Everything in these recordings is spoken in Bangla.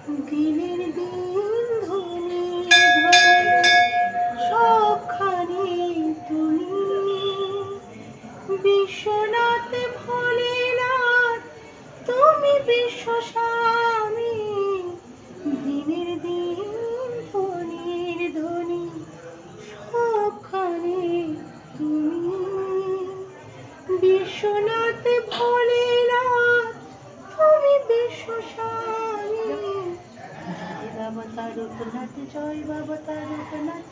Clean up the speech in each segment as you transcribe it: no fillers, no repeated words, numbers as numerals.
দিনের দিন ধনে ধনে সবখানে তুমি, বিশ্বনাথ ভোলেনাথ তুমি বিশ্বস্বামী। দিনের দিন ধনের ধনী সবখানে তুমি, বিশ্বনাথ ভোলেনাথ তুমি বিশ্বস্বামী। জয় বাবা তারকনাথ, জয় বাবা তারকনাথ,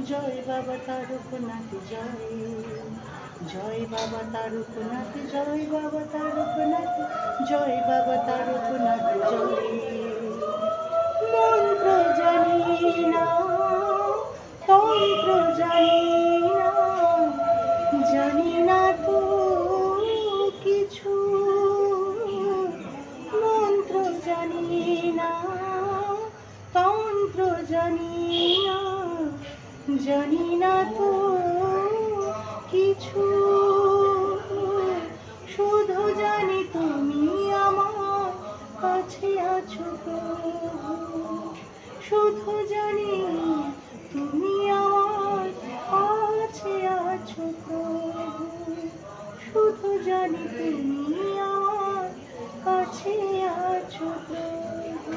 জয় বাবা তারকনাথ জয়। জয় বাবা তারকনাথ, জয় বাবা তারকনাথ, জয় বাবা তারকনাথ জয়। মন্ত্র জানি না, তন্ত্র জানি না, জানি না তো কিছু। মন্ত্র জানি না, তন্ত্র জানি না, জানি না তো কিছু। শুধু জানি তুমি আমার কাছে আছো প্রভু, শুধু জানি তুমি আমার কাছে আছো প্রভু, শুধু জানি তুমি আমার কাছে আছো প্রভু।